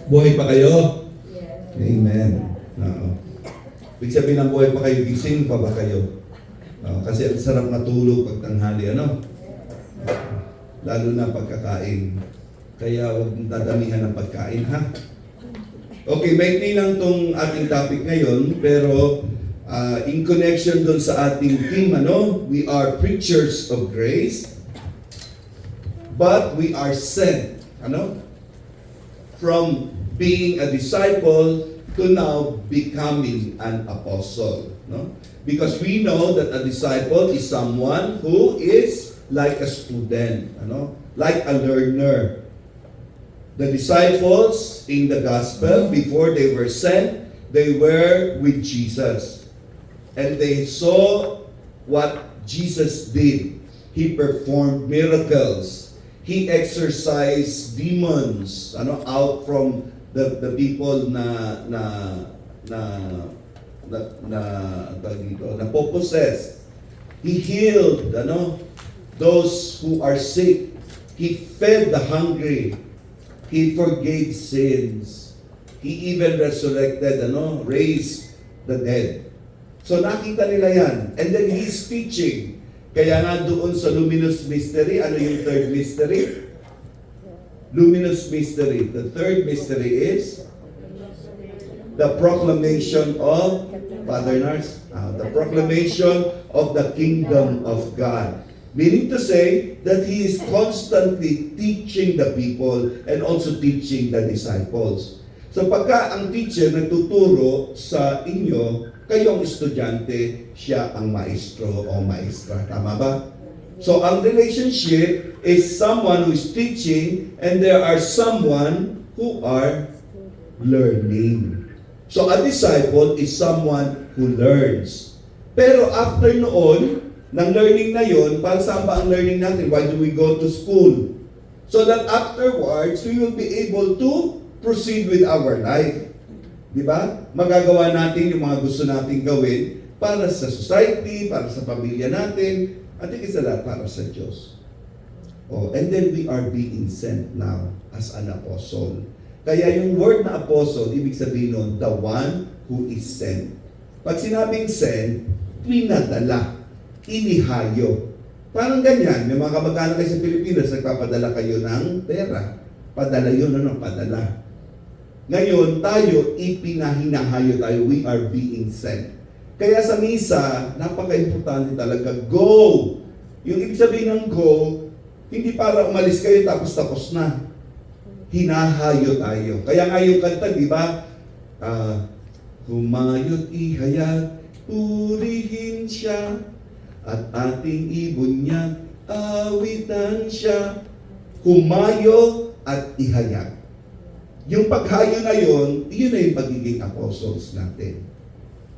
Buhay pa kayo? Amen. Oo. Ibig sabihin ng buhay pa kayo, gising pa ba kayo? Kasi ang sarap na tulog pag tanghali, ano? Lalo na pagkakain. Kaya huwag dadamihan ng pagkain, ha? Okay, maikli lang tong ating topic ngayon, pero in connection dun sa ating theme, ano? We are preachers of grace, but we are sent, ano? From being a disciple to now becoming an apostle, no? Because we know that a disciple is someone who is like a student, ano? Like a learner. The disciples in the gospel, before they were sent, they were with Jesus. And they saw what Jesus did. He performed miracles. He exorcised demons, ano, out from the people na possessed. He healed, ano, those who are sick. He fed the hungry. He forgave sins. He even resurrected, ano, raised the dead. So nakita nila yan. And then he's teaching. Kaya nga doon sa luminous mystery, ano yung third mystery? Luminous mystery. The third mystery is the proclamation of Father Nars, the proclamation of the kingdom of God. Meaning to say that He is constantly teaching the people and also teaching the disciples. So pagka ang teacher nagtuturo sa inyo, kayong estudyante, siya ang maestro o maestra. Tama ba? So ang relationship is someone who is teaching and there are someone who are learning. So a disciple is someone who learns. Pero after noon, ng learning na yon, para saan ba ang learning natin? Why do we go to school? So that afterwards, we will be able to proceed with our life. Di ba? Magagawa natin yung mga gusto nating gawin para sa society, para sa pamilya natin, at isa lahat para sa Diyos. Oh, and then we are being sent now as an apostle. Kaya yung word na apostle, ibig sabihin nun, the one who is sent. Pag sinabing sent, pinadala, inihayo. Parang ganyan, may mga kamag-anak kayo sa Pilipinas, nagpapadala kayo ng pera. Padala yun, ano? Padala. Ngayon, tayo, ipinahinahayo tayo. We are being sent. Kaya sa misa, napaka-importante talaga, go! Yung ibig sabihin ng go, hindi para umalis kayo tapos na. Hinahayo tayo. Kaya nga yung kanta, di ba? Humayo't ihayag, purihin siya, at ating ibon niya, awitan siya. Humayo at ihayag. Yung paghayo na yun, yun na yung pagiging apostles natin.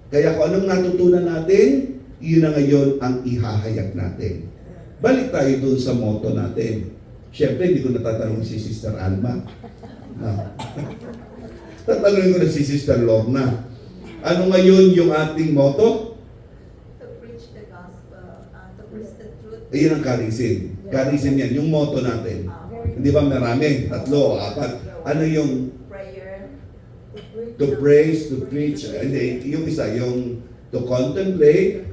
Kaya kung anong natutunan natin, yun na ngayon ang ihahayag natin. Balik tayo dun sa motto natin. Siyempre, hindi ko natatanong si Sister Alma. Tatanungin ko na si Sister Lorna. Ano ngayon yung ating motto? To preach the gospel, to preach the truth. Iyan ang karisin. Karisin yan, yung motto natin. Hindi ba marami? 3 o 4. Ano yung Prayer. to praise, to preach, hindi, yung isa, yung to contemplate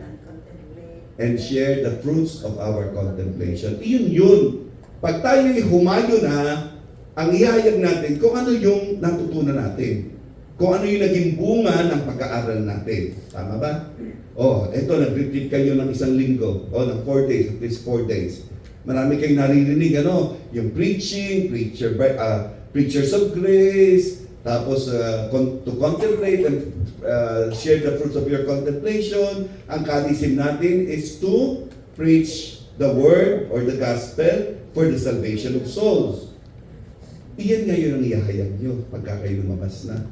and share the fruits of our contemplation. Yun. Pag tayo'y humayo na, ang ihayag natin kung ano yung natutunan natin. Kung ano yung naging bunga ng pag-aaral natin. Tama ba? Eto, nag-retreat kayo ng 1 linggo. Ng 4 days, at least 4 days. Marami kayong naririnig, ano? Yung preaching, preachers of grace, tapos to contemplate and share the fruits of your contemplation. Ang katisim natin is to preach the word or the gospel for the salvation of souls. Iyan ngayon ang ihahayag nyo pagka kayo lumabas na.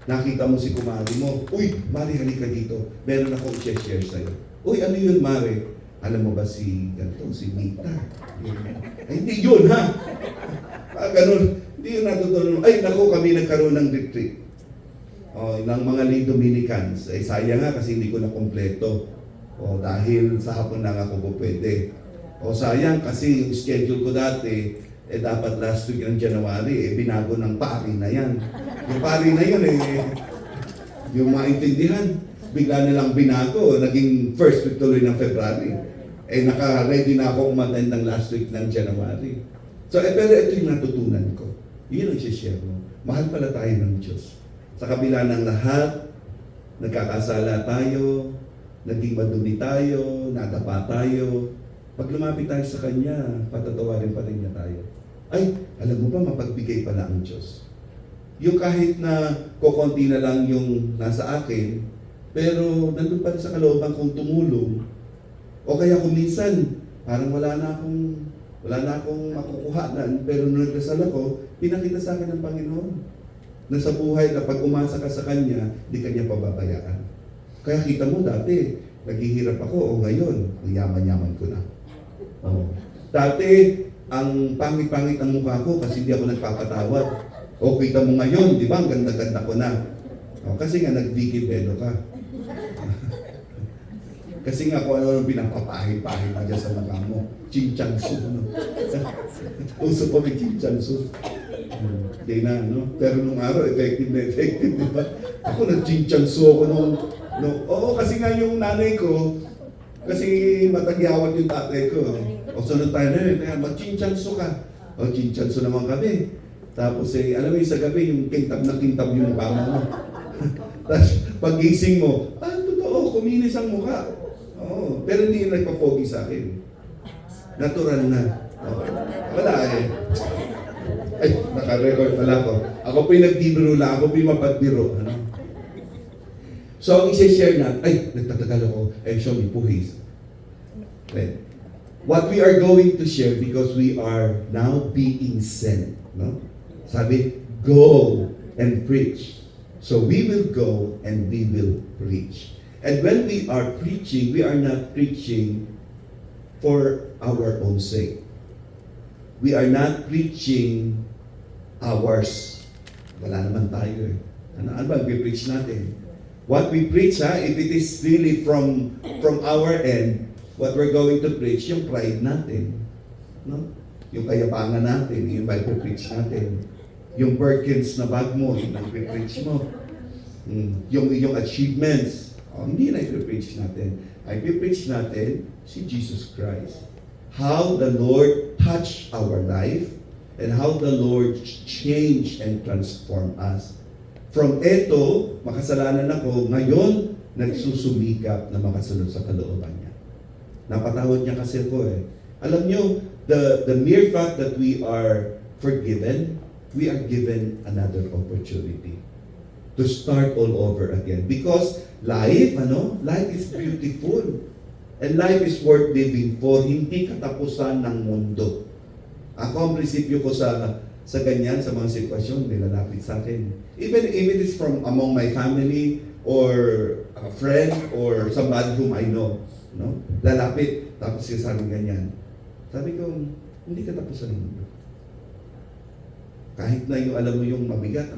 Nakita mo si kumari mo, uy, Mari, halika dito. Meron akong share sa'yo. Uy, ano yun, Mari? Alam mo ba si Mita? Ay, hindi yun, ha? Ganun. Hindi yun natutunan. Ay, naku, kami nagkaroon ng retreat. Ng mga lay Dominicans. Ay, sayang nga kasi hindi ko na kompleto. Dahil sa hapon lang ako po pwede. Sayang kasi yung schedule ko dati, Eh dapat last week ng January, eh binago ng pari na yan. Yung pari na yun yung maintindihan, bigla nilang binago, naging first week tuloy ng February. Eh naka-ready na ako umattend ng last week ng January. So, pero ito yung natutunan ko. Yun ang share mo. Mahal pala tayo ng Diyos. Sa kabila ng lahat, nagkakasala tayo, naging madumi tayo, nadapa tayo. Pag lumapit tayo sa Kanya, patatawarin pa rin niya tayo. Ay, alam mo ba, mapagbigay pala ang Diyos. Yung kahit na kukunti na lang yung nasa akin, pero nandun pa rin sa kalooban kong tumulong, o kaya kung minsan, parang wala na akong makukuhanan, pero nung nagdasal ako, pinakita sa akin ng Panginoon na sa buhay na pag umasa ka sa Kanya, di Kanya pababayaan. Kaya kita mo dati, naghihirap ako, o ngayon, ang yaman-yaman ko na. Oh. Dati, ang pangit-pangit ang mukha ko kasi hindi ako nagpapatawad. O kita mo ngayon, di ba, ang ganda-ganda ko na. O, kasi nga, nag-Vicky Bello ka. Kasi nga kung ano pinapapahid-pahid ka dyan sa mukha mo. Chinchansu, no? Uso pa may chinchansu. Hindi na, no? Pero nung araw, effective na effective, di ba? Ako, nag-chinchansu ako oo, kasi nga yung nanay ko, kasi matagyawat yung tatay ko. O sunod tayo na rin, kaya mag-chinchansu ka. O, chinchansu naman kami. Tapos alam mo yung sa gabi, yung kintab na kintab yung mukha mo. Tapos pag-gising mo, totoo, kuminis ang mukha. Oo, pero hindi yung nagpapogi sa akin. Natural na. Wala eh. Ay, naka-record pala ako. Ako po yung nagbibiro lang, ako po yung mapagbiro. Ano? So, ang isa-share natin, nagtatagal ako, show me, puhis. Okay. What we are going to share because we are now being sent. No? Sabi, go and preach. So we will go and we will preach. And when we are preaching, we are not preaching for our own sake. We are not preaching ours. Wala naman tayo eh. Ano ba i-preach natin? What we preach, if it is really from our end, what we're going to preach, yung pride natin. No? Yung kayabangan natin, yung i-preach natin. Yung Birkins na bag mo, yung i-preach mo. Yung achievements, hindi na i-preach natin. I-preach natin si Jesus Christ. How the Lord touched our life and how the Lord changed and transformed us. From eto, makasalanan ako, ngayon, nagsusumikap na makasunod sa kalooban niya. Napatawad niya kasi ako eh. Alam niyo, the mere fact that we are forgiven, we are given another opportunity to start all over again. Because life is beautiful. And life is worth living for, hindi katapusan ng mundo. Ako ang prinsipyo ko sa ganyan, sa mga sitwasyon, nilalapit sa akin. Even it's from among my family, or a friend, or somebody whom I know. No? Lalapit, tapos sabi ganyan. Sabi ko, hindi katapusan ng mundo. Kahit na yung alam mo yung mabigat,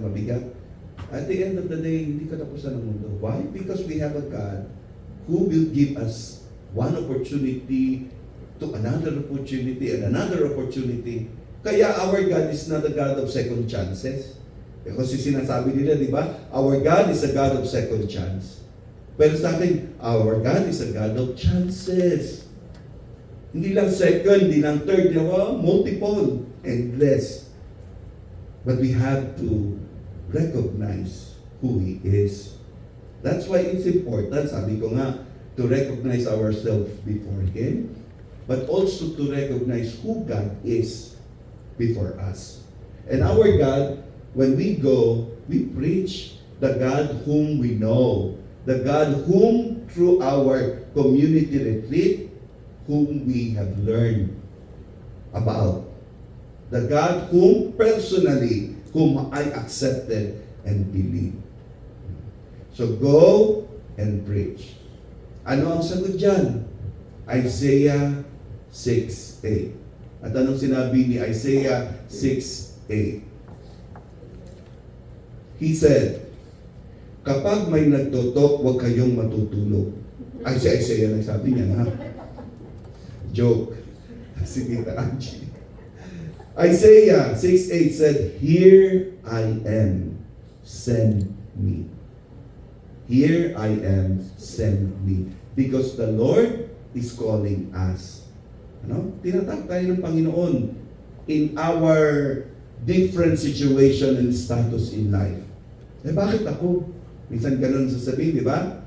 at the end of the day, hindi katapusan ng mundo. Why? Because we have a God who will give us one opportunity to another opportunity and another opportunity. Kaya our God is not a God of second chances. Kasi sinasabi nila, di ba? Our God is a God of second chance. Pero sa akin, our God is a God of chances. Hindi lang second, hindi lang third, multiple, endless. But we have to recognize who He is. That's why it's important, sabi ko nga, to recognize ourselves before Him, but also to recognize who God is before us. And our God, when we go, we preach the God whom we know, the God whom through our community retreat, whom we have learned about, the God whom personally, whom I accepted and believe. So go and preach. Ano ang sagot dyan? Isaiah 6:8. At anong sinabi ni Isaiah 6:8? He said, kapag may nagtotok, huwag kayong matutulog. Ay, si Isaiah nagsabi niya, ha? Joke. Si Tita Angie. Isaiah 6:8 said, "Here I am, send me." Here I am, send me. Because the Lord is calling us. Ano? Tinatawag tayo ng Panginoon in our different situation and status in life. Eh bakit ako? Minsan ganun sasabihin, di ba?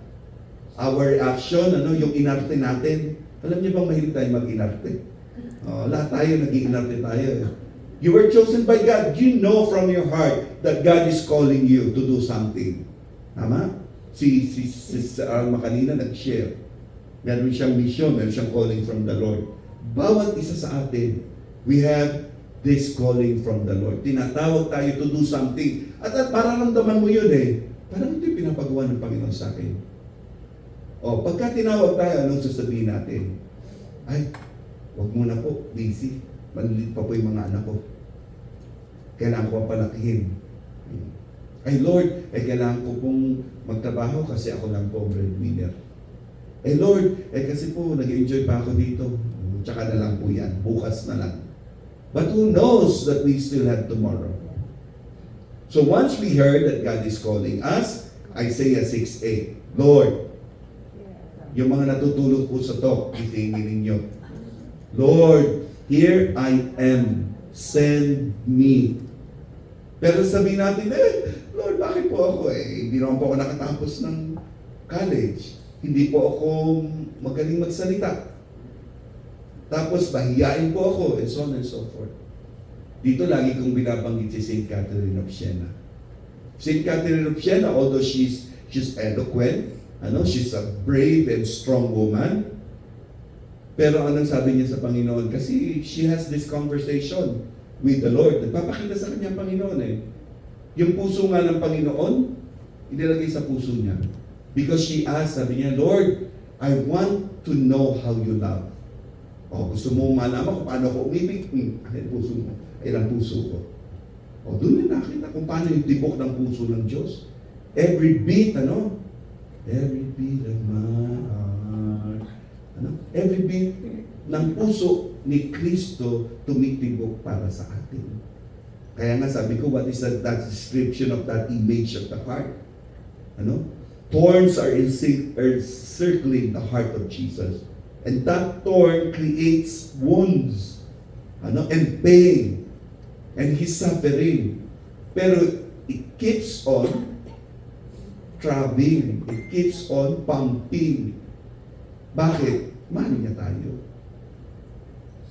Our reaction, yung inarte natin. Alam niyo bang mahilig tayo mag-inarte? Lahat tayo, nag-iinarte tayo. You were chosen by God. You know from your heart that God is calling you to do something. Tama? Si Alma kanina nag-share. Meron siyang mission, meron siyang calling from the Lord. Bawat isa sa atin, we have this calling from the Lord. Tinatawag tayo to do something. At mararamdaman mo yun Parang ito yung pinapagawa ng Panginoon sa akin. Pagka tinawag tayo, anong sasabihin natin? Ay, wag muna po, busy. Malilit pa po yung mga anak ko. Kailangan ko pa palakihin. Ay Lord, kailangan ko pong magtrabaho kasi ako lang po breadwinner. Lord, kasi po nag-enjoy pa ako dito. Tsaka na lang po yan, bukas na lang. But who knows that we still have tomorrow? So once we heard that God is calling us, Isaiah 6:8, Lord, yung mga natutulog po sa to, isingin ninyo, Lord, here I am, send me. Pero sabihin natin, Lord, bakit po ako hindi naman po ako nakatapos ng college. Hindi po ako magaling magsalita. Tapos mahiyain po ako, and so on and so forth. Dito lagi kong binabanggit si St. Catherine of Siena. St. Catherine of Siena, although she's eloquent, she's a brave and strong woman, pero anong sabi niya sa Panginoon? Kasi she has this conversation with the Lord. Nagpapakita sa kanya ang Panginoon Yung puso nga ng Panginoon, inilagay sa puso niya. Because she asked, sabi niya, Lord, I want to know how you love. Gusto mo malaman kung paano ako umibig? Ay, puso mo. Ay, ang puso ko. Doon na nakita kung paano yung tibok ng puso ng Diyos. Every beat, Every beat of my heart. Every beat ng puso ni Kristo tumitibok para sa atin. Kaya nga sabi ko, what is that description of that image of the heart? Thorns are encircling the heart of Jesus. And that thorn creates wounds, and pain, and His suffering. Pero it keeps on throbbing. It keeps on pumping. Bakit? Mahal niya tayo.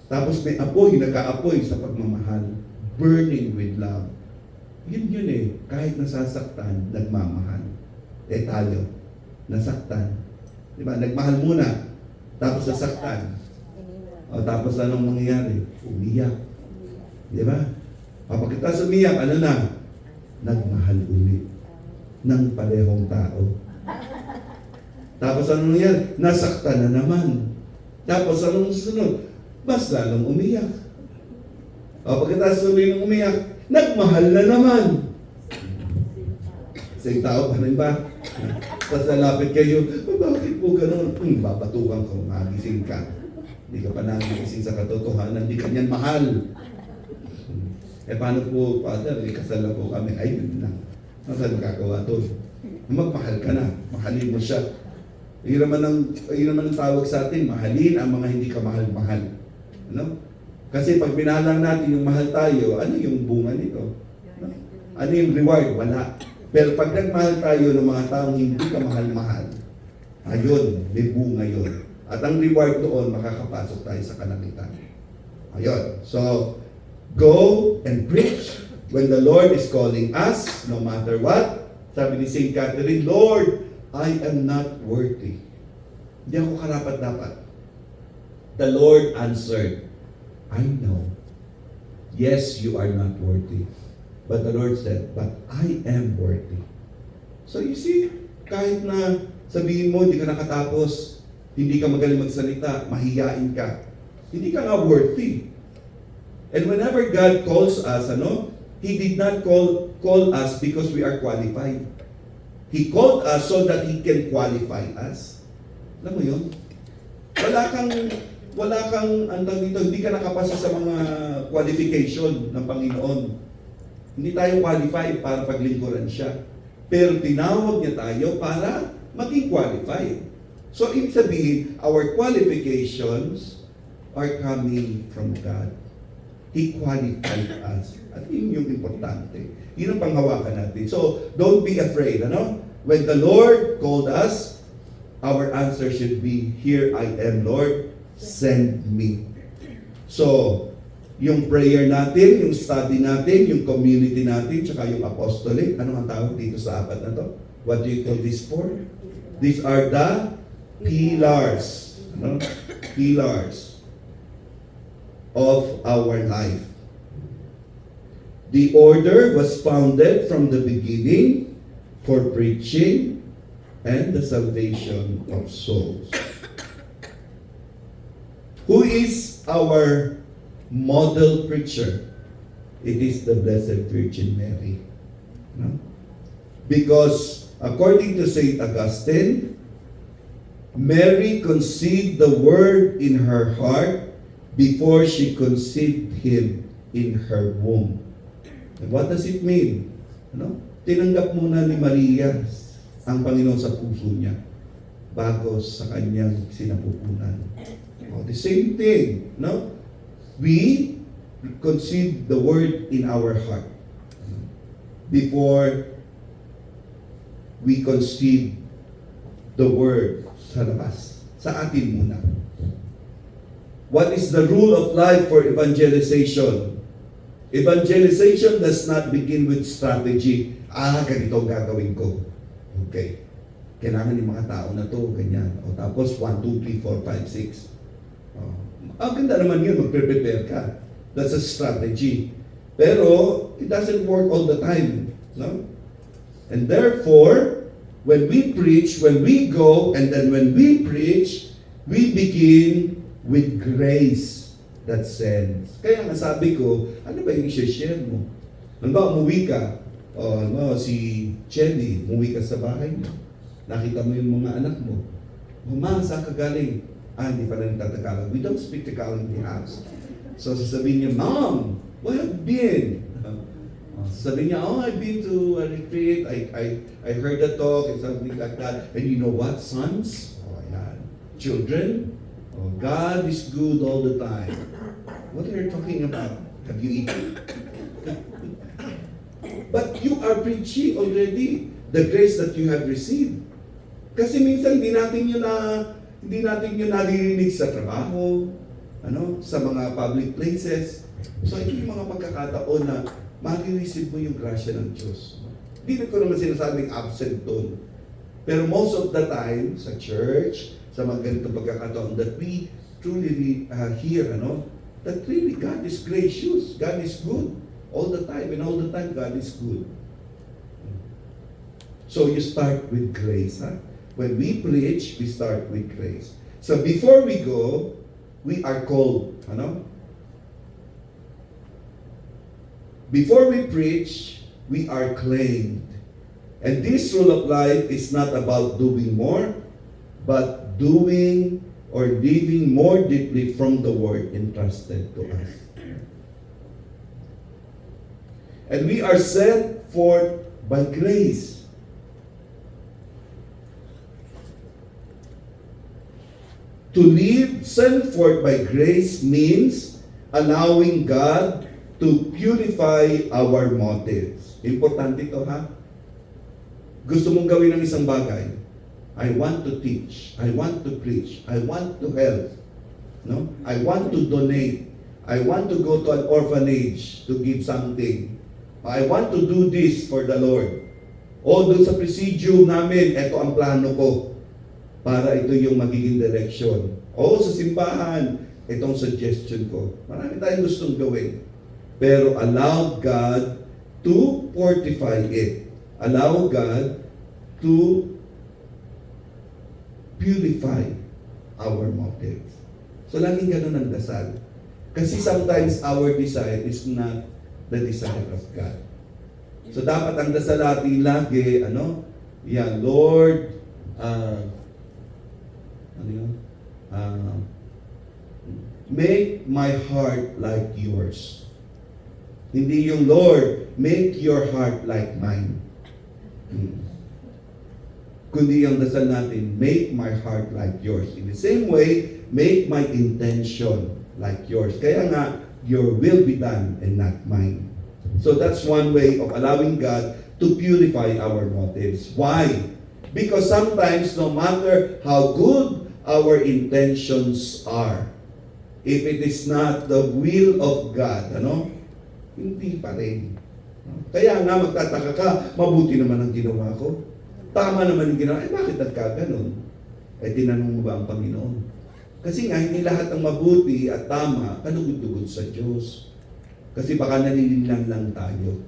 Tapos may apoy, nag-aapoy sa pagmamahal. Burning with love. Yun kahit nasasaktan, nagmamahal. Tayo, nasaktan. Diba? Nagmahal muna, tapos nasaktan. Tapos anong mangyayari? Umiyak. Diba? Pagkatapos umiyak, nagmahal ulit ng parehong tao. Tapos anong nangyayari? Nasaktan na naman. Tapos anong susunod? Mas lalong umiyak. Pagkatapos ulit ng umiyak, nagmahal na naman. Isang tao pa rin ba? Tapos lalapit kayo, bakit po ganun? Babatukan ko, magising ka. Hindi ka pa nagising sa katotohanan, hindi ka niyan mahal. Paano po, Father, kasal na po kami. Ay, yun lang. Saan magkagawa to? Magmahal ka na, mahalin mo siya. Yun naman ang tawag sa atin, mahalin ang mga hindi ka mahal-mahal. Kasi pag binalang natin yung mahal tayo, ano yung bunga nito? Ano yung reward? Wala. Pero pag nagmahal tayo ng mga taong hindi ka mahal-mahal, ayun, may bunga yun. At ang reward doon, makakapasok tayo sa kalangitan. Ayun. So, go and preach when the Lord is calling us, no matter what. Sabi ni St. Catherine, Lord, I am not worthy. Hindi ako karapat-dapat. The Lord answered, I know. Yes, you are not worthy. But the Lord said, but I am worthy. So you see, kahit na sabihin mo, hindi ka nakatapos, hindi ka magaling magsalita, mahiyain ka, hindi ka nga worthy. And whenever God calls us, He did not call us because we are qualified. He called us so that He can qualify us. Alam mo yun? wala kang, dito, hindi ka nakapasa sa mga qualification ng Panginoon. Hindi tayo qualified para paglingkuran siya. Pero tinawag niya tayo para maging qualified. So, ibig sabihin, our qualifications are coming from God. He qualified us. At yun yung importante. Yun ang panghawakan natin. So, don't be afraid. Ano? When the Lord called us, our answer should be, here I am, Lord, send me. So, yung prayer natin, yung study natin, yung community natin, tsaka yung apostolate, ano ang tawag dito sa apat na to? What do you call this for? These are the pillars. Ano? Pillars of our life. The order was founded from the beginning for preaching and the salvation of souls. Who is our model preacher? It is the Blessed Virgin Mary. No? Because according to Saint Augustine, Mary conceived the Word in her heart before she conceived Him in her womb. And what does it mean? Ano? Tinanggap muna ni Maria ang Panginoon sa puso niya bago sa kanyang sinapupunan. Oh, the same thing, no? We conceive the Word in our heart before we conceive the Word sa labas. Sa atin muna. What is the rule of life for evangelization? Evangelization does not begin with strategy. Ganito ang gagawin ko. Okay. Kailangan yung mga tao na to, ganyan. O tapos 1, 2, 3, 4, 5, 6. Ganda naman yun, magpre-prepare ka. That's a strategy. Pero, it doesn't work all the time. No? And therefore, when we preach, when we go, and then when we preach, we begin with grace that sends. Kaya nga sabi ko, ano ba yung i-share mo? Halimbawa, umuwi ka, si Chelly, umuwi ka sa bahay mo. Nakita mo yung mga anak mo. Mama, saan ka galing? Hindi pa rin Tagalog. We don't speak Tagalog in the house. So sasabihin niya, Mom, where have you been? Sabi niya, I've been to a retreat. I heard the talk and something like that. And you know what, sons? Ayan. Children, God is good all the time. What are you talking about? Have you eaten? But you are preaching already the grace that you have received. Kasi minsan hindi natin yun naririnig sa trabaho, sa mga public places. So ito yung mga pagkakataon na ma-receive mo yung grasya ng Diyos. Hindi ko naman sinasabing absent doon. Pero most of the time, sa church, sa mga ganitong pagkakataon, that we truly hear, that really God is gracious, God is good. All the time, and all the time, God is good. So you start with grace. When we preach, we start with grace. So before we go, we are called. Before we preach, we are claimed. And this rule of life is not about doing more, but doing or living more deeply from the word entrusted to us. And we are sent forth by grace. To live sent forth by grace means allowing God to purify our motives. Importante ito, ha? Gusto mong gawin ng isang bagay. I want to teach. I want to preach. I want to help. I want to donate. I want to go to an orphanage to give something. I want to do this for the Lord. O doon sa presidium namin, ito ang plano ko para ito yung magiging direction. O sa simbahan, itong suggestion ko. Marami tayong gustong gawin. Pero allow God to fortify it. Allow God to purify our motives. So laging ganun ang dasal. Kasi sometimes our desire is not the desire of God. So dapat ang dasal natin lagi, Lord, Make my heart like yours. Hindi yung Lord, make your heart like mine. Kundi ang dasal natin, make my heart like yours. In the same way, make my intention like yours. Kaya nga, your will be done and not mine. So that's one way of allowing God to purify our motives. Why? Because sometimes, no matter how good our intentions are, if it is not the will of God, hindi pa rin. Kaya nga magtataka ka, mabuti naman ang ginawa ko. Tama naman yung ginawa. Bakit nagkaganon? Tinanong mo ba ang Panginoon? Kasi nga, hindi lahat ng mabuti at tama kanugod-dugod sa Diyos. Kasi baka nalilinlang lang tayo.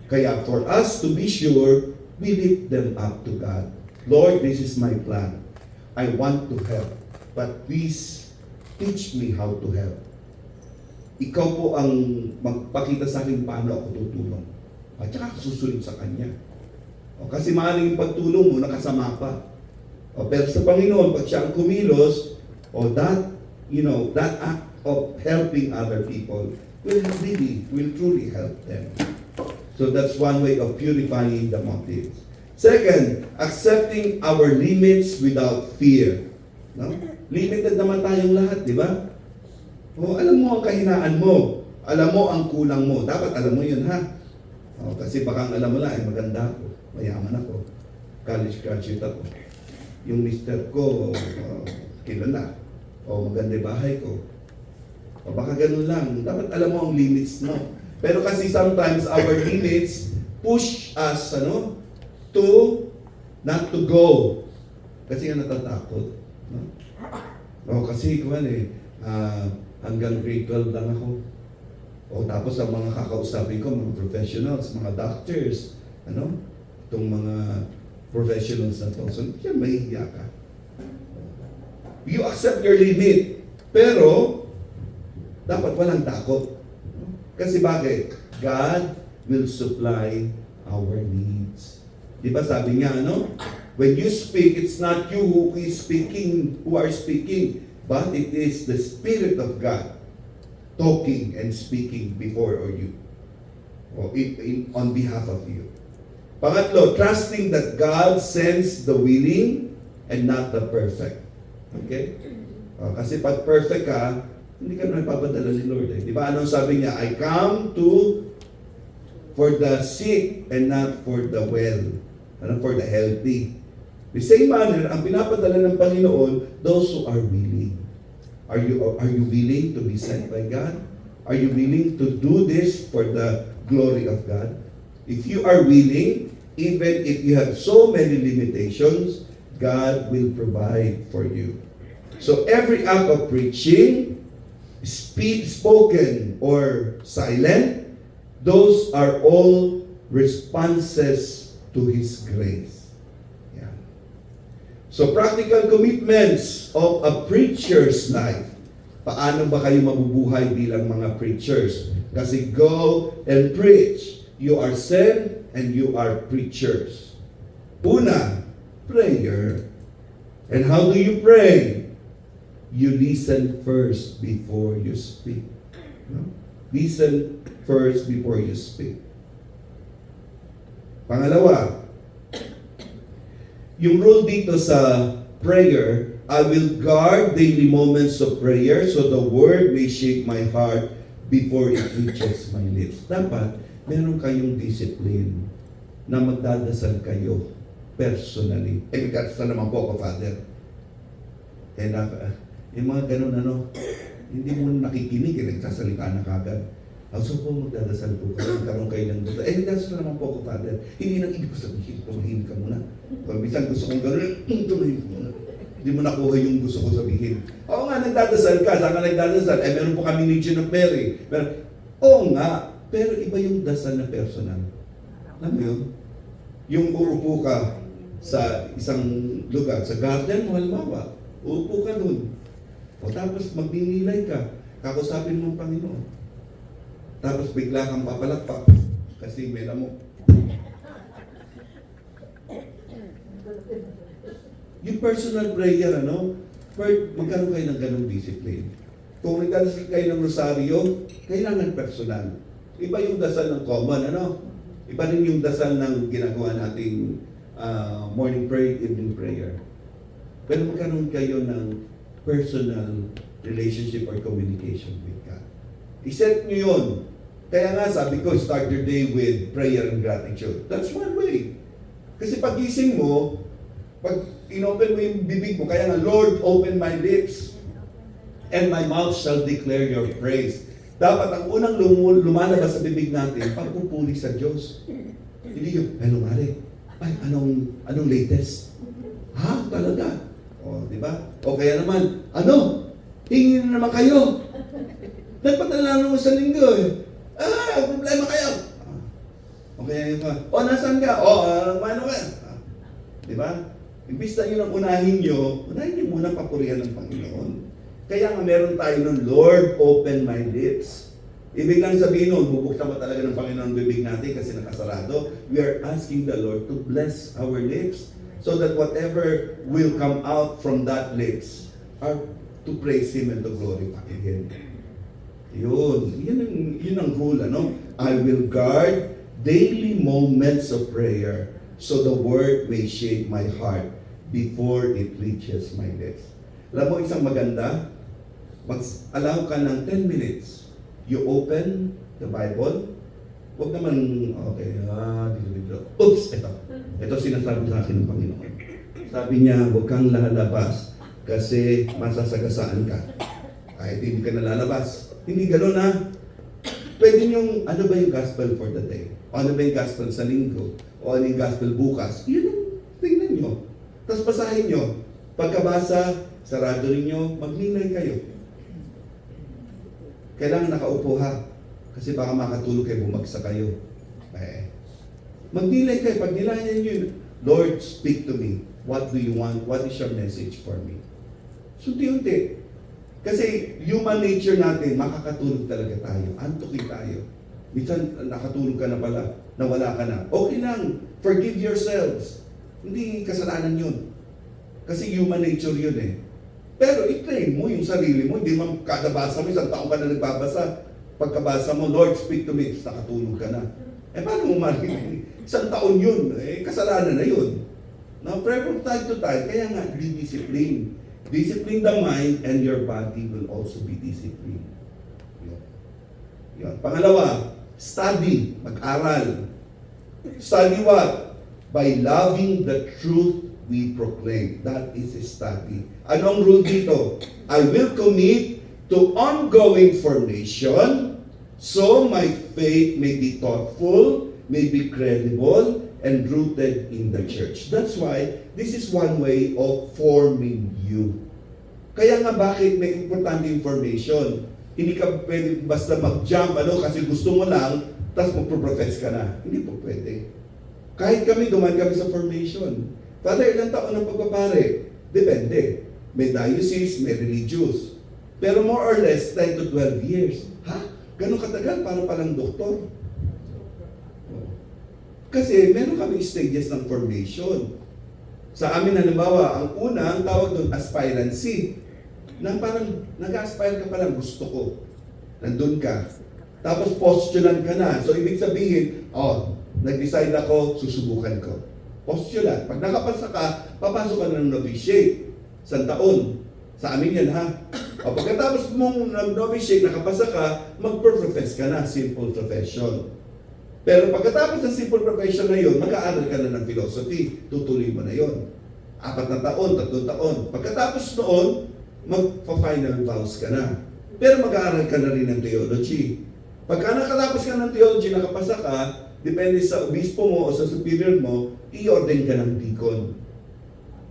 Kaya for us to be sure, we lift them up to God. Lord, this is my plan. I want to help. But please, teach me how to help. Ikaw po ang magpakita sa akin paano ako tutulong. At saka ako susunod sa Kanya. Kasi maaaring yung pagtulong mo, nakasama pa. Pero sa Panginoon, pag siya ang kumilos, that act of helping other people will truly help them. So that's one way of purifying the motives. Second, accepting our limits without fear. No? Limited naman tayong lahat, di ba? Alam mo ang kahinaan mo. Alam mo ang kulang mo. Dapat alam mo yun, ha? Kasi baka alam mo lang, maganda ako. Mayaman ako. College graduate ako. Yung mister ko, kilala. Maganda yung bahay ko. Baka ganun lang. Dapat alam mo ang limits mo. Pero kasi sometimes our limits push us, to not to go. Kasi nga natatakot. Kasi hanggang grade 12 lang ako. Tapos ang mga kakausapin ko, mga professionals, mga doctors, itong mga professionals na to. So, yan, mahihiya ka. You accept your limit. Pero, dapat walang takot. Kasi bakit? God will supply our needs. Di ba sabi niya, when you speak, it's not you who are speaking, but it is the Spirit of God talking and speaking before you, on behalf of you. Pangatlo, trusting that God sends the willing and not the perfect. Okay? Kasi pag perfect ka, hindi ka naman papadala ni Lord. Di ba anong sabi niya? I come for the sick and not for the well. For the healthy. The same manner, ang pinapadala ng Panginoon, those who are willing. Are you willing to be sent by God? Are you willing to do this for the glory of God? If you are willing, even if you have so many limitations, God will provide for you. So every act of preaching, spoken or silent, those are all responses to His grace. Yeah. So practical commitments of a preacher's life. Paano ba kayo mabubuhay bilang mga preachers? Kasi go and preach. You are sent and you are preachers. Una, prayer. And how do you pray? You listen first before you speak. No? Listen first before you speak. Pangalawa, yung rule dito sa prayer, I will guard daily moments of prayer so the word may shape my heart before it reaches my lips. Dapat, meron kayong discipline na magdadasal kayo personally. Magdadasal naman po ako, Father. Yung mga ganun, hindi mo nakikinig, nagsasalita na kagad. So po, magdadasal po kayo, magkaroon kayo ng gusto. Nagdadasal naman po ako, Father. Hindi nang ibig ko sabihin, tumahimik ka muna. Pag bisan gusto kong gano'n, tumahimik ka muna. Hindi mo nakuha yung gusto ko sabihin. Oo nga, nagdadasal ka. Saan ka nagdadasal? Meron po kami Legion of Mary. Oo nga, pero iba yung dasal na personal. Alam mo yun? Yung uupo ka sa isang lugar, sa garden mo, halimbawa, uupo ka dun. Tapos magdinilay ka, kakusapin mo ang Panginoon. Tapos bigla kang papalakpak kasi may lamok. Yung personal prayer, magkaroon kayo ng ganong discipline. Kung nagdadasal kayo ng rosaryo, kailangan personal. Iba yung dasal ng common, ano? Iba rin yung dasal ng ginagawa nating morning prayer, evening prayer. Pero magkaroon kayo ng personal relationship or communication with God. I-set nyo yun. Kaya nga sabi ko, start your day with prayer and gratitude. That's one way. Kasi pagising mo, pag inopen mo yung bibig mo, kaya nga, Lord, open my lips, and my mouth shall declare your praise. Dapat ang unang lumalabas sa bibig natin, pagpupuli sa Diyos. Hindi yung, hello, Mare. Ay, anong latest? Ha? Talaga? O, di ba? O kaya naman, hingin na naman kayo. Nagpadala naman sa linggo eh. Problema kayo. Okay, nasaan ka? Ano ka? Di ba? Imbis na yun ang unahin nyo muna papurihan ng Panginoon. Kaya nga meron tayo nun, Lord, open my lips. Ibig lang sabihin nun, bubuksan mo talaga ng Panginoon ang bibig natin kasi nakasarado. We are asking the Lord to bless our lips so that whatever will come out from that lips are to praise Him and to glorify Him. Yun ang rule, ano? I will guard daily moments of prayer so the word may shape my heart before it reaches my lips. Alam mo, isang maganda, mag-allow ka ng 10 minutes. You open the Bible. Huwag naman, oops, ito sinasabi sa akin ng Panginoon. Sabi niya, huwag kang lalabas kasi masasagasaan ka. Kahit hindi ka nalalabas. Hindi gano'n ha. Pwede niyong, ano ba yung gospel for the day? O ano ba yung gospel sa linggo? O ano yung gospel bukas? Yun ang tingnan niyo. Tapos basahin niyo. Pagkabasa, sarado ninyo, magnilay kayo. Kailangan nakaupo ha. Kasi baka makatulog kayo, bumagsak kayo. Magnilay kayo. Pag nilayan niyo, Lord, speak to me. What do you want? What is your message for me? So, unti-unti. Kasi human nature natin, makakatulog talaga tayo. Antukin tayo. Minsan, nakatulog ka na pala, nawala ka na. Okay lang. Forgive yourselves. Hindi kasalanan yun. Kasi human nature yun eh. Pero i-train mo yung sarili mo. Hindi man kada basa mo, isang taong ka na nagbabasa. Pagkabasa mo, Lord, speak to me. Nakatulog ka na. Paano mo marinig? Isang taon yun. Kasalanan na yun. Now, pray from time to time. Kaya nga, be disciplined. Discipline the mind and your body will also be disciplined. Yun. Pangalawa, study. Mag-aral. Study what? By loving the truth we proclaim. That is a study. Anong rule dito? I will commit to ongoing formation so my faith may be thoughtful, may be credible, and rooted in the church. That's why this is one way of forming you. Kaya nga bakit may importante information? Hindi ka pwede basta mag-jump kasi gusto mo lang, tapos magpo-profess ka na. Hindi po pwede. Kahit kami, dumaan kami sa formation. Father, ilang taon ang pagpapare? Depende. May diocese, may religious. Pero more or less, 10 to 12 years. Ha? Ganun katagal para palang doktor? Kasi meron kami stages ng formation. Sa amin, halimbawa, ang una, ang tawag doon, aspirancy. Na parang nag-aspire ka pa lang, gusto ko. Nandun ka. Tapos postulant ka na. So, ibig sabihin, nag-decide ako, susubukan ko. Postulant. Pag nakapasa ka, papasok ka na ng novitiate. Isang taon. Sa amin yan, ha? Pagkatapos mong novitiate, nakapasa ka, mag-profess ka na, simple profession. Pero pagkatapos ng simple profession na yun, mag-aaral ka na ng philosophy, tutuloy mo na yun. 4 na taon, 3 taon. Pagkatapos noon, mag-final vows ka na. Pero mag-aaral ka na rin ng theology. Pagka nakatapos ka ng theology, nakapasa ka, depende sa obispo mo o sa superior mo, i-ordain ka ng deacon.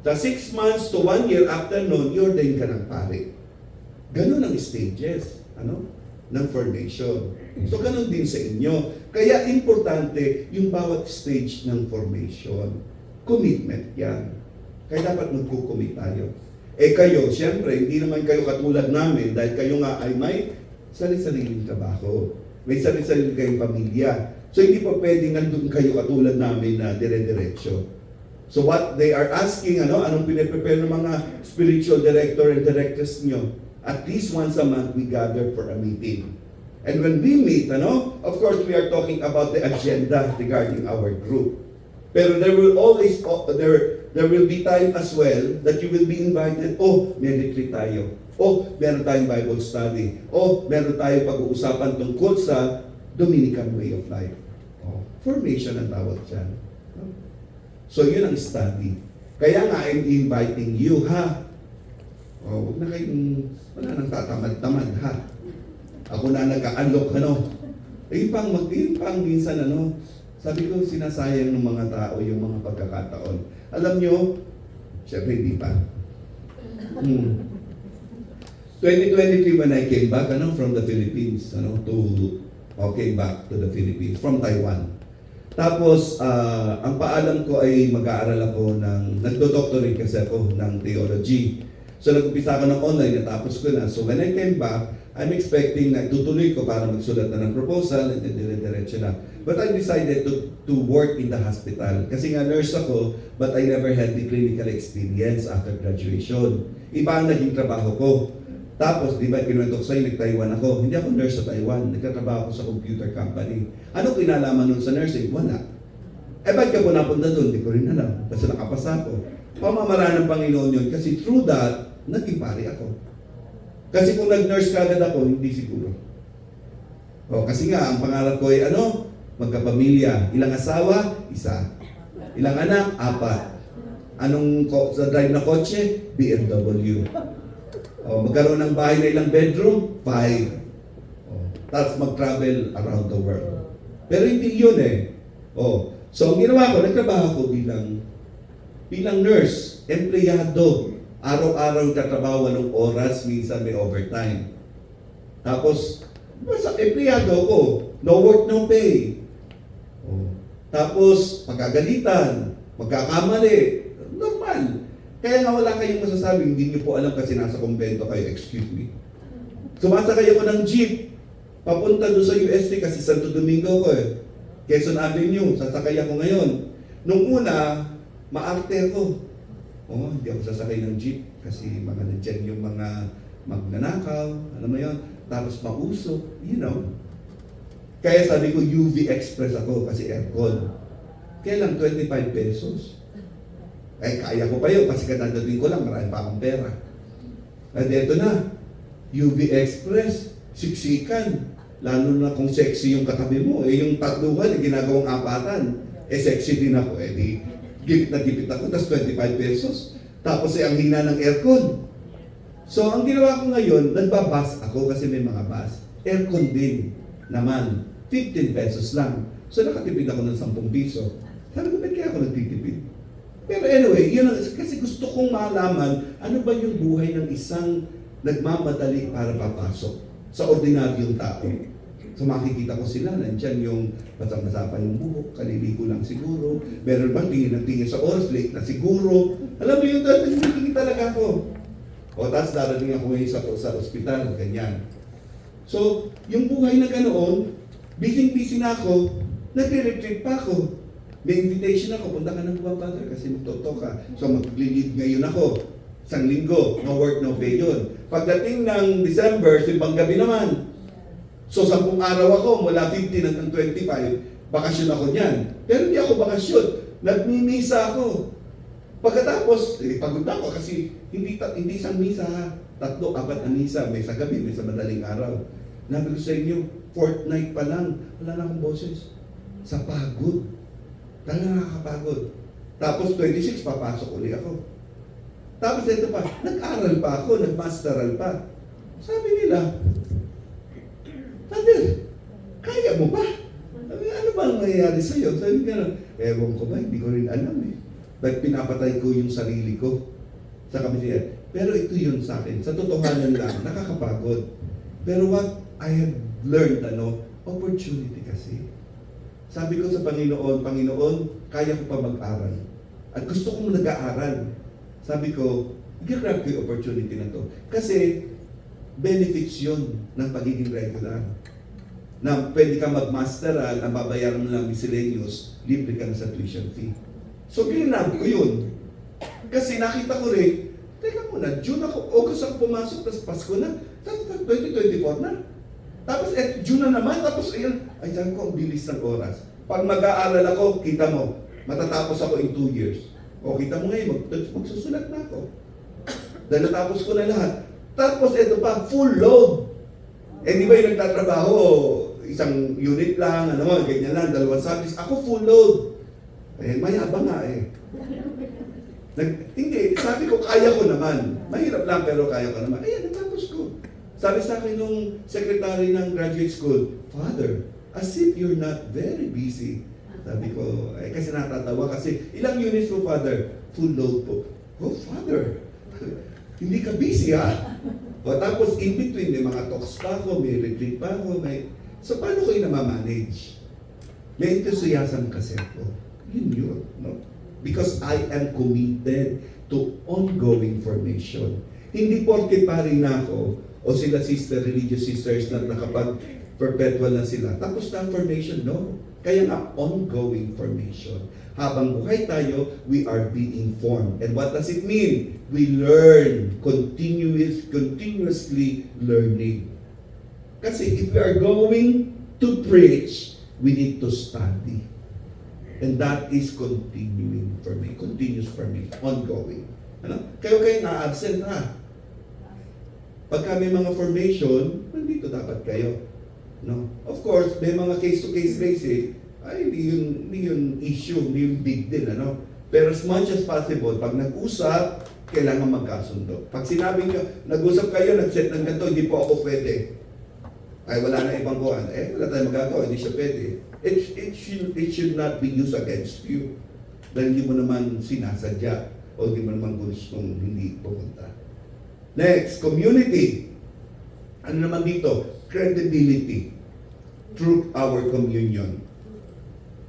Sa 6 months to 1 year after noon, i-ordain ka ng pare. Ganun ang stages. Ng formation. So, ganun din sa inyo. Kaya, importante yung bawat stage ng formation. Commitment yan. Kaya dapat magkukommit tayo. Kayo, siyempre, hindi naman kayo katulad namin dahil kayo nga ay may sarili-sariling trabaho. May sarili-sariling kayong pamilya. So, hindi pa pwedeng nandun kayo katulad namin na dire-diretso. So, what they are asking, anong pinaprepare ng mga spiritual director and directors nyo? At least once a month, we gather for a meeting. And when we meet, of course, we are talking about the agenda regarding our group. Pero there will always, there will be time as well that you will be invited, may retreat tayo. Meron tayong Bible study. Meron tayong pag-uusapan tungkol sa Dominican way of life. Formation ang tawag dyan. So, yun ang study. Kaya nga, I'm inviting you, ha? Huwag na kayong, wala nang tatamad-tamad, ha? Ako na nag-aalok, Yung pang minsan, sabi ko, sinasayang ng mga tao yung mga pagkakataon. Alam nyo, syempre hindi pa. 2023 when I came back from the Philippines, came back to the Philippines from Taiwan. Tapos, ang paalam ko ay mag-aaral ako nagdo-doctorate kasi ako ng theology. So, nag-upisa ako ng online, natapos ko na. So, when I came back, I'm expecting na tutuloy ko para magsulat na ng proposal and then dire-diretso na. But I decided to work in the hospital. Kasi nga nurse ako, but I never had the clinical experience after graduation. Iba ang naging trabaho ko. Tapos, di ba, kinuwento ko sa'yo, nag-Taiwan ako. Hindi ako nurse sa Taiwan. Nagtatrabaho ako sa computer company. Ano kinalaman nun sa nursing? Wala. Ba't ka po napunta doon? Hindi ko rin alam. Kasi nakapasa ako. Pamamaraan ng Panginoon yun. Kasi through that, naging pari ako. Kasi kung nag-nurse kagad ako, hindi siguro. Kasi nga, ang pangarap ko ay magkapamilya. Ilang asawa? Isa. Ilang anak? 4. Anong sa drive na kotse? BMW. Magkaroon ng bahay na ilang bedroom? 5. Tapos mag-travel around the world. Pero hindi yun So, ang ginawa ko, nagtrabaho ko bilang nurse, empleyado. Araw-araw tatrabaho ng oras, minsan may overtime. Tapos, basta empleyado ko, no work, no pay. Tapos, pagkagalitan, magkakamali, normal. Kaya nga wala kayong masasabi, hindi niyo po alam kasi nasa kumbento kayo, excuse me. Sumasakay ako ng jeep, papunta doon sa UST kasi Santo Domingo ko Quezon Avenue, sasakay ako ngayon. Nung una, maarte ako. Hindi ako sasakay ng jeep kasi mga nandiyan yung mga magnanakaw, alam mo yun, tapos mausok, Kaya sabi ko, UV Express ako kasi aircon. Kaya lang 25 pesos. Kaya ko pa yun kasi kadadating ko lang, marami pa akong pera. At eto na, UV Express, siksikan. Lalo na kung sexy yung katabi mo. Yung tatluhan, ginagawang apatan. Sexy din ako. Di gipit na gipit ako, tapos 25 pesos. Tapos ang hina ng aircon. So, ang ginawa ko ngayon, nagbabas ako kasi may mga bus. Aircon din naman. 15 pesos lang. So, nakatipid ako ng 10 piso. Sabi ko, ba't kaya ako nagtitipid? Pero anyway, yun kasi gusto kong malaman ano ba yung buhay ng isang nagmamadali para papasok sa ordinaryong tao. So makikita ko sila, nandyan yung basang-basa pa yung buhok, kaliligo lang siguro, meron bang tingin ng tingin sa oras, late na siguro. Alam mo yun, tingin talaga ako. Tapos darating ako ngayon sa ospital, ganyan. So, yung buhay na ganoon, busy-busy na ako, nagre-retreat pa ako. May invitation ako, punta ka ng Father kasi magtoto ka. So mag-lead ngayon ako. Isang linggo, no work, no pay yun. Pagdating ng December, simbang gabi naman. So 10 araw ako, mula 15 hanggang 25, bakasyon ako niyan. Pero hindi ako bakasyon, nagmimisa ako. Pagkatapos, pagod na ako kasi hindi isang misa ha. 3, 4 na misa, may sa gabi, may sa madaling araw. Nabi ko sa inyo, fortnight pa lang, wala na akong boses. Sa pagod. Talaga nakakapagod. Tapos 26, papasok uli ako. Tapos ito pa, nag-aral pa ako, nag-masteral pa. Sabi nila, Father, kaya mo ba? Sabi, ano ba ang nangyayari sa'yo? Sabi ko, ewan ko ba, hindi ko rin alam Ba't pinapatay ko yung sarili ko sa kamisiyan? Pero ito yun sa akin. Sa totohanan lang, nakakapagod. Pero what I have learned, opportunity kasi. Sabi ko sa Panginoon, kaya ko pa mag-aral. At gusto kong nag-aaral. Sabi ko, i-grab ko yung opportunity na to. Kasi, benefits yun ng pagiging regular. Na pwede ka mag-masteral, ang babayaran mo lang miscellaneous, libre ka na sa tuition fee. So, ginab ko yun. Kasi nakita ko rin, teka muna, June ako, August ako pumasok, tapos Pasko na, tapos 2024 na. Tapos June na naman, tapos ayun, ay sabi ko, ang bilis ng oras. Pag mag-aaral ako, kita mo, matatapos ako in 2 years. O kita mo ngayon, magsusulat na ako. Dahil natapos ko na lahat. Tapos ito pa, full load. Eh di ba yung nagtatrabaho, isang unit lang, ano, ganyan lang, 2 subjects. Ako full load. Eh, mayabang nga eh. Hindi, sabi ko, kaya ko naman. Mahirap lang, pero kaya ko naman. Ayan, natapos ko. Sabi sa akin nung secretary ng graduate school, Father, as if you're not very busy. Sabi ko, eh, kasi natatawa kasi, ilang units po, Father? Full load po. Oh, Father, hindi ka busy, ha? O tapos, in between, may mga talks pa ako, may retreat pa ako, may... So, paano ko yung namamanage? May enthusiasm kasi ako. Yun, no? Because I am committed to ongoing formation. Hindi porke pari na ako, o sila sister, religious sisters na nakapag-perpetual na sila. Tapos na ang formation, no? Kaya nga, ongoing formation. Habang buhay tayo, we are being formed. And what does it mean? We learn, continuously learning. Kasi if we are going to preach, we need to study. And that is continuing for me, continuous for me, ongoing. Ano? Kayo na-absent ha. Pagka may mga formation, nandito dapat kayo. No? Of course, may mga case-to-case basis, ay hindi yun issue, hindi yun big deal. Ano? Pero as much as possible, pag nag-usap, kailangan magkasundo. Pag sinabi nyo, nag-usap kayo, nag-set ng ganito, hindi po ako pwede. Ay, wala na ibang kuhan. Eh, wala tayong magagawa, hindi siya pwede. It should not be used against you. Dahil hindi mo naman sinasadya o hindi mo naman gustong hindi pupunta. Next, community. Ano naman dito? Credibility through our communion.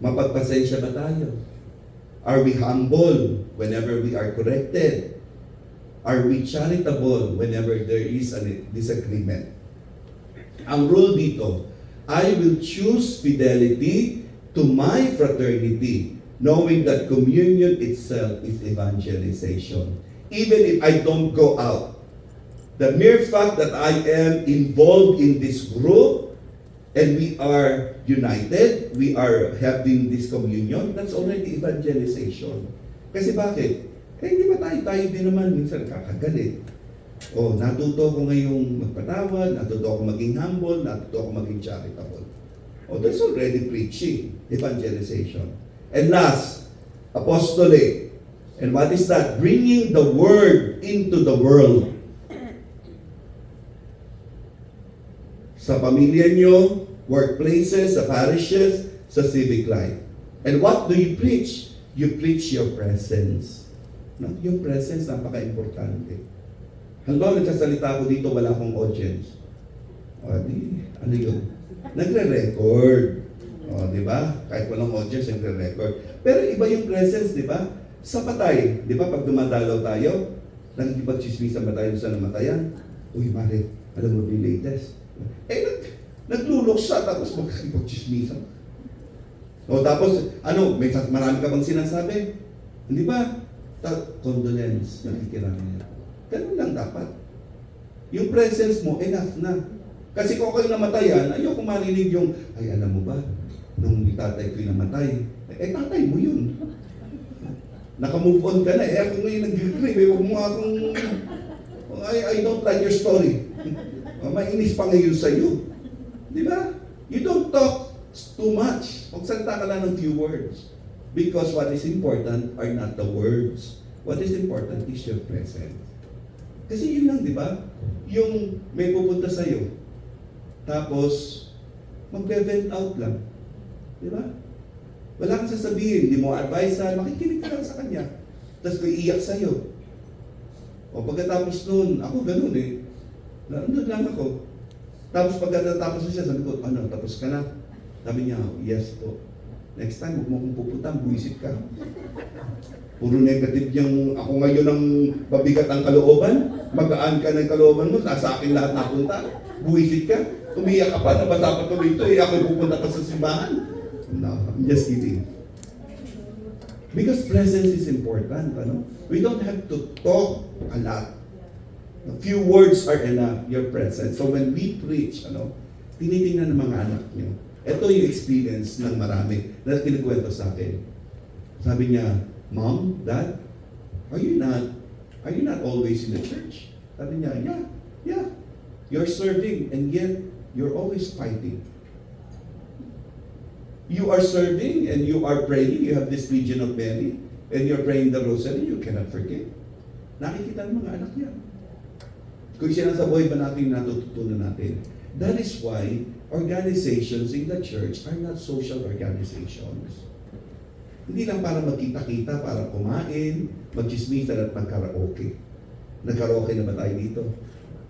Mapagpasensya ba tayo? Are we humble whenever we are corrected? Are we charitable whenever there is a disagreement? Ang rule dito, I will choose fidelity to my fraternity, knowing that communion itself is evangelization. Even if I don't go out, the mere fact that I am involved in this group and we are united, we are having this communion, that's already evangelization. Kasi bakit? Eh, di ba tayo din naman minsan kakagalit. O, natuto ko ngayong magpatawad, natuto ko maging humble, natuto ko maging charitable. O, that's already preaching, evangelization. And last, apostolate. And what is that? Bringing the word into the world. Sa pamilya nyo, workplaces, sa parishes, sa civic life. And what do you preach? You preach your presence. No? Yung presence, napaka-importante. Hanggang nagsasalita ako dito, wala akong audience. O, di, ano yun? Nagre-record. O, di ba? Kahit walang audience, nagre-record. Pero iba yung presence, di ba? Sa patay, di ba? Pag dumadalaw tayo, nagkipag-chismisan ba tayo sa namatayan? Uy, Mare, alam mo yung latest? Eh, nagluluksa, tapos magkakipag-chismisan. O, tapos, ano, marami ka bang sinasabi? Hindi ba? Condolence, nakikirami. Ganun lang dapat. Yung presence mo, enough na. Kasi kung kayo namatayan, ayoko marinig yung, ay alam mo ba, nung tatay ko'y namatay, eh tatay mo yun. Naka-move on ka na, eh ako ngayon nag-grieve, eh huwag mo akong, I don't like your story. Mainis pa ngayon sa'yo. Di ba? You don't talk too much. Magsalita ka lang ng few words. Because what is important are not the words. What is important is your presence. Kasi yun lang, di ba? Yung may pupunta sa'yo, tapos magbe-vent out lang. Di ba? Wala kang sasabihin, hindi mo advice, makikinig ka lang sa kanya. Tapos may iyak sa'yo. O pagkatapos nun, ako ganun eh. Nandun lang ako. Tapos pagkatapos siya, sabi ko, ano, tapos ka na? Sabi niya, yes po. Next time, huwag mo akong pupuntahan, buwisit ka. Puro negative yung ako ngayon ang mabigat ang kalooban. Magaan ka ng kalooban mo, nasa akin lahat napunta. Buwisit ka. Umiyak ka pa, nabasa pa tuloy ito, eh ako pupunta pa sa simbahan. No, I'm just kidding. Because presence is important, ano? We don't have to talk a lot. A few words are enough, your presence. So when we preach, ano, tinitingnan ng mga anak niyo. Ito yung experience ng marami na kinukwento sa akin. Sabi niya, Mom, Dad, are you not always in the church? Sabi niya, yeah. You're serving and yet you're always fighting. You are serving and you are praying. You have this Legion of Mary and you're praying the rosary. You cannot forget. Nakikita ng mga anak niya. Kung siya nasa buhay ba natin natututunan natin. That is why organizations in the church are not social organizations. Hindi lang para magkita-kita, para kumain, magchismisan at magkaraoke. Nagkaraoke na ba tayo dito?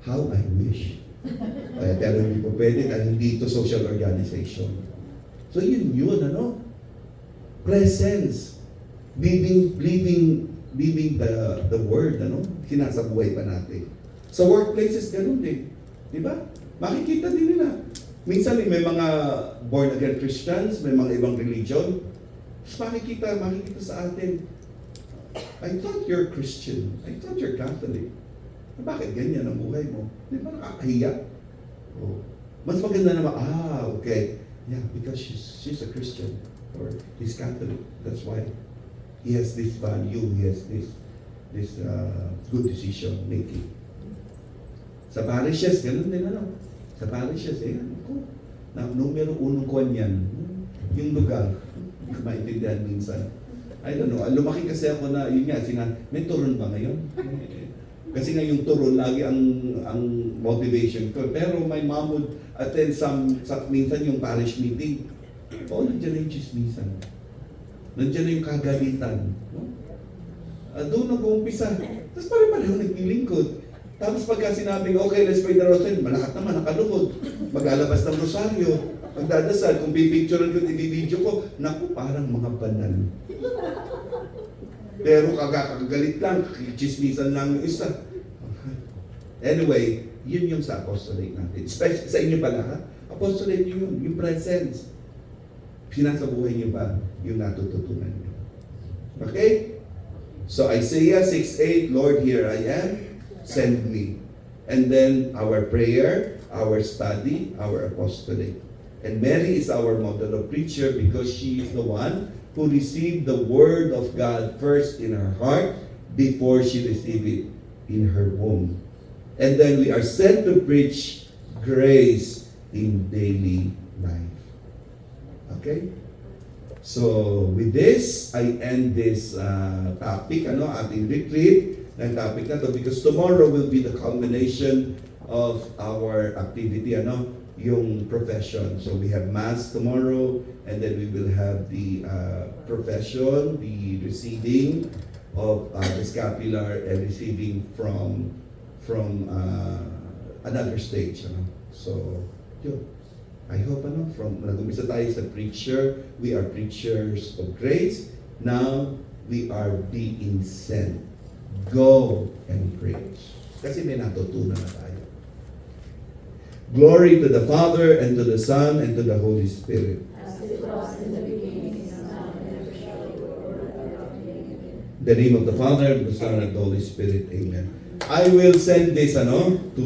How I wish. Pero hindi po pwede dahil hindi ito social organization. So yun, ano? Presence. Living the word, ano? Sinasabuhay pa natin. Sa workplaces, ganun din. Di ba? Makikita din nila. Minsan may mga born again Christians, may mga ibang religion. Tapos makikita sa atin, I thought you're Christian. I thought you're Catholic. Bakit ganyan ang buhay mo? Di ba nakakahiya? Oh. Mas maganda naman, okay. Yeah, because she's a Christian or he's Catholic. That's why he has this value, he has this good decision making. Sa parishes, ganun din ano. Sa parishes, numero unong kwan yan. Yung lugar, hindi ko maintindihan minsan. I don't know, lumaki kasi ako na, yun nga, may turon ba ngayon? Kasi nga yung turon, lagi ang motivation ko. Pero my mom would attend minsan yung parish meeting. Nandiyan na yung chismisan. Nandiyan na yung kagalitan. No? Doon nag-uumpisa. Tapos pare-pareho naglilingkod. Tapos pagka sinabing, okay, let's pray the rosary, malakat naman, nakaluhod. Maglalabas ng rosaryo. Magdadasal, kung pipicturean ko, i-video ko, naku, parang mga banal. Pero kagagalit lang, chismisan lang yung isa. Anyway, yun yung sa apostolate natin. Especially sa inyo pala, ha? Apostolate yun, yung presence. Sinasabuhay niyo ba yung natututunan niyo? Okay? So Isaiah 6:8, Lord, here I am, send me. And then our prayer, our study, our apostolate. And Mary is our model of preacher because she is the one who received the word of God first in her heart before she received it in her womb. And then we are sent to preach grace in daily life. Okay? So, with this, I end this topic, ating retreat ng topic na to because tomorrow will be the culmination of our activity, yung profession. So, we have Mass tomorrow and then we will have the profession, the receiving of the scapular and receiving from another stage. So, yun. I hope, from nag-umpisa tayo sa preacher, we are preachers of grace. Now, we are being sent. Go and preach. Kasi may natutunan na tayo. Glory to the Father, and to the Son, and to the Holy Spirit. As it was in the beginning, is now, and ever shall be, world without end. In the name of the Father, and the Son, and the Holy Spirit. Amen. I will send this, to